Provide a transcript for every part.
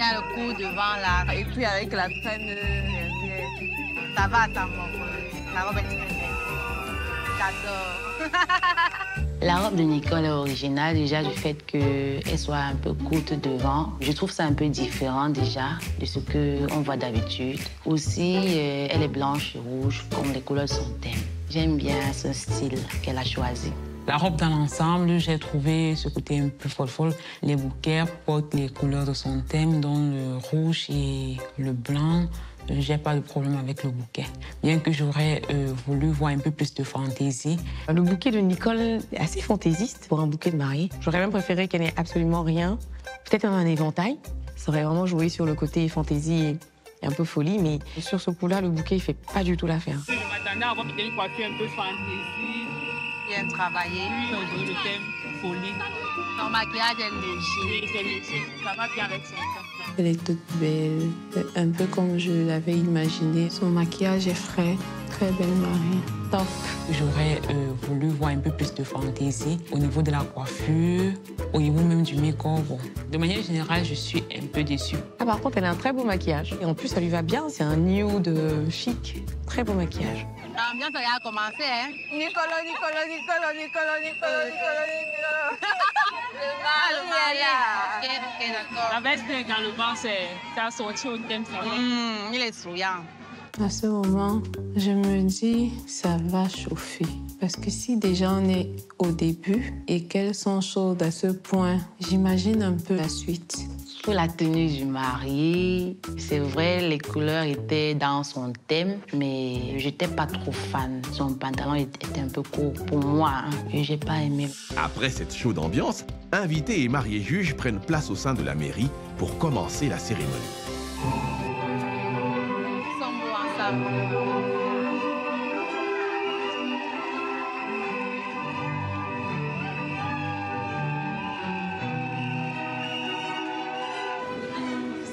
a le cou devant là. Et puis avec la traîne, ça va t'amorphoser. La robe est très belle. J'adore. La robe de Nicole est originale déjà du fait qu'elle soit un peu courte devant. Je trouve ça un peu différent déjà de ce qu'on voit d'habitude. Aussi, elle est blanche et rouge comme les couleurs de son thème. J'aime bien ce style qu'elle a choisi. La robe dans l'ensemble, j'ai trouvé ce côté un peu folle. Les bouquets portent les couleurs de son thème, dont le rouge et le blanc. J'ai pas de problème avec le bouquet, bien que j'aurais voulu voir un peu plus de fantaisie. Le bouquet de Nicole est assez fantaisiste pour un bouquet de mariée. J'aurais même préféré qu'elle n'ait absolument rien. Peut-être un éventail. Ça aurait vraiment joué sur le côté fantaisie et un peu folie, mais sur ce coup-là, le bouquet, il fait pas du tout l'affaire. Je m'attendais à avoir peut-être une coiffure un peu fantaisie. Bien travaillé. Le thème folie. Son maquillage est léger. Oui, c'est léger. Ça va bien avec son thème. Elle est toute belle, un peu comme je l'avais imaginé. Son maquillage est frais, très belle mariée, top. J'aurais voulu voir un peu plus de fantaisie au niveau de la coiffure, au niveau même du make-up. Bon. De manière générale, je suis un peu déçue. Ah, par contre, elle a un très beau maquillage. Et en plus, ça lui va bien. C'est un nude chic. Très beau maquillage. L'ambiance a commencé, hein? Nicolo. Le mariage. Ok, d'accord. La veste également, ça a sorti au thème. Il est souriant. À ce moment, je me dis, ça va chauffer. Parce que si déjà on est au début et qu'elles sont chaudes à ce point, j'imagine un peu la suite. Pour la tenue du marié, c'est vrai, les couleurs étaient dans son thème, mais j'étais pas trop fan. Son pantalon était un peu court pour moi, hein, et j'ai pas aimé. Après cette chaude ambiance, invités et mariés juges prennent place au sein de la mairie pour commencer la cérémonie. Ils sont beaux ensemble.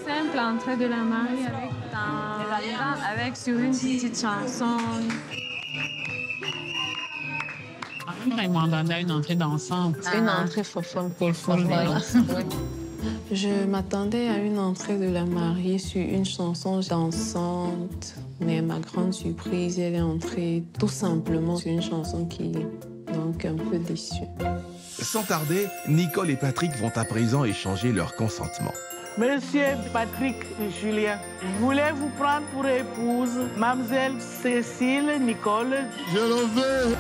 Simple entrée de la mariée avec sur une petite chanson. Ils m'ont demandé une entrée d'ensemble. Une entrée folle. Je m'attendais à une entrée de la mariée sur une chanson dansante, mais ma grande surprise, elle est entrée tout simplement sur une chanson qui est donc un peu déçue. Sans tarder, Nicole et Patrick vont à présent échanger leur consentement. Monsieur Patrick Julien, voulez-vous prendre pour épouse Mademoiselle Cécile Nicole? Je le veux.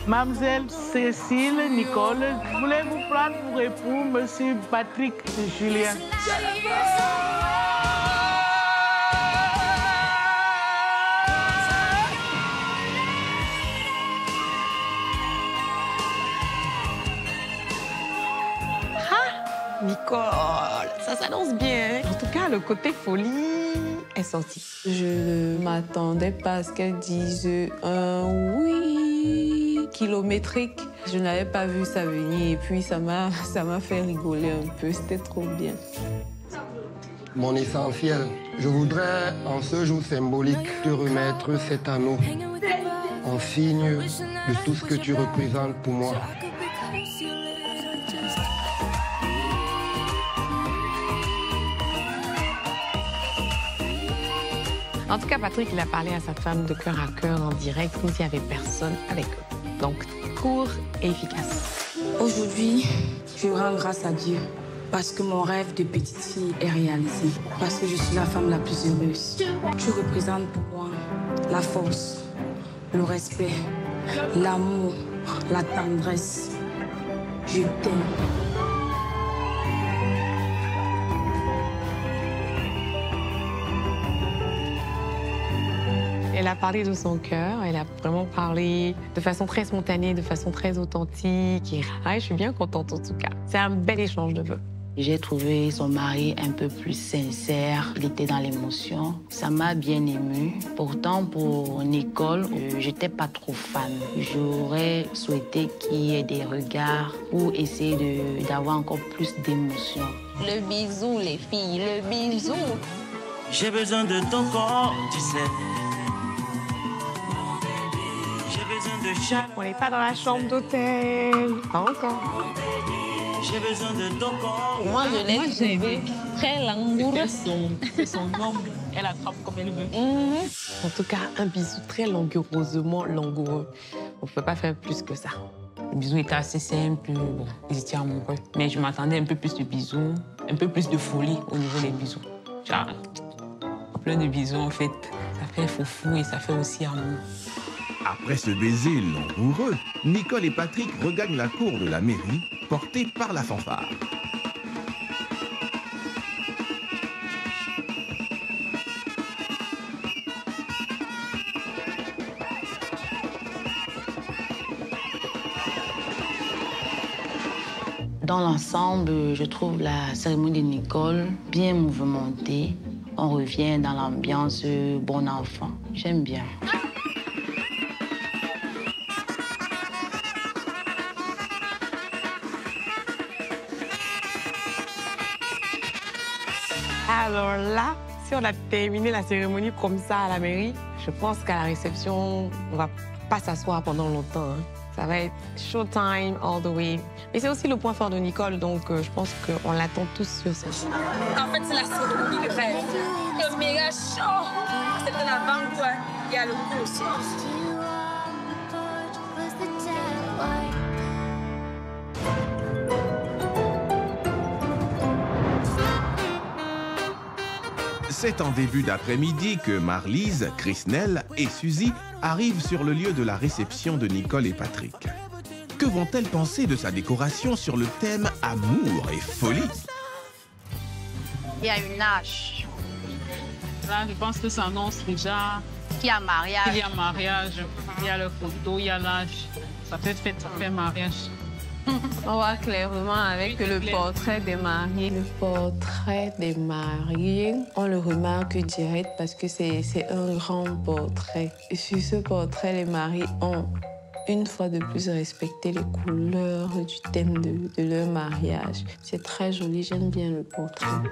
Mademoiselle Cécile Nicole, voulez-vous prendre pour époux Monsieur Patrick Julien? Je le veux. Nicole, ça s'annonce bien. En tout cas, le côté folie est sorti. Je ne m'attendais pas à ce qu'elle dise un oui kilométrique. Je n'avais pas vu ça venir et puis ça m'a fait rigoler un peu. C'était trop bien. Mon essentiel, je voudrais, en ce jour symbolique, te remettre cet anneau en signe de tout ce que tu représentes pour moi. En tout cas, Patrick, il a parlé à sa femme de cœur à cœur en direct, comme s'il n'y avait personne avec eux. Donc, court et efficace. Aujourd'hui, je rends grâce à Dieu parce que mon rêve de petite fille est réalisé. Parce que je suis la femme la plus heureuse. Tu représentes pour moi la force, le respect, l'amour, la tendresse. Je t'aime. Elle a parlé de son cœur, elle a vraiment parlé de façon très spontanée, de façon très authentique. Et je suis bien contente en tout cas. C'est un bel échange de vœux. J'ai trouvé son mari un peu plus sincère. Il était dans l'émotion. Ça m'a bien émue. Pourtant, pour Nicole, j'étais pas trop fan. J'aurais souhaité qu'il y ait des regards pour essayer d'avoir encore plus d'émotion. Le bisou, les filles, le bisou. J'ai besoin de ton corps, tu sais. On n'est pas dans la chambre d'hôtel. Pas encore. J'ai besoin de ton corps. Moi, je l'ai trouvé très langoureux. C'est son homme, elle attrape comme elle veut. En tout cas, un bisou très langoureusement langoureux. On ne peut pas faire plus que ça. Le bisou était assez simple, bon, ils étaient amoureux. Mais je m'attendais un peu plus de bisous, un peu plus de folie au niveau des bisous. Genre, plein de bisous en fait. Ça fait foufou et ça fait aussi amour. Après ce baiser langoureux, Nicole et Patrick regagnent la cour de la mairie, portés par la fanfare. Dans l'ensemble, je trouve la cérémonie de Nicole bien mouvementée. On revient dans l'ambiance bon enfant. J'aime bien. Alors là, si on a terminé la cérémonie comme ça à la mairie, je pense qu'à la réception, on va pas s'asseoir pendant longtemps. Ça va être showtime all the way. Mais c'est aussi le point fort de Nicole, donc je pense qu'on l'attend tous sur ça. En fait, c'est la cérémonie de rêve. Le méga chaud. C'est de l'avant, quoi. Il y a le coup aussi. C'est en début d'après-midi que Marlise, Chrisnel et Suzy arrivent sur le lieu de la réception de Nicole et Patrick. Que vont-elles penser de sa décoration sur le thème amour et folie? Il y a une hache. Là, je pense que ça annonce déjà qu'il y a mariage. Il y a mariage, il y a le photo, il y a l'âge. Ça fait fête, ça fait mariage. On voit clairement avec le portrait des mariés. Le portrait des mariés, on le remarque direct parce que c'est un grand portrait. Et sur ce portrait, les mariés ont une fois de plus respecté les couleurs du thème de leur mariage. C'est très joli, j'aime bien le portrait.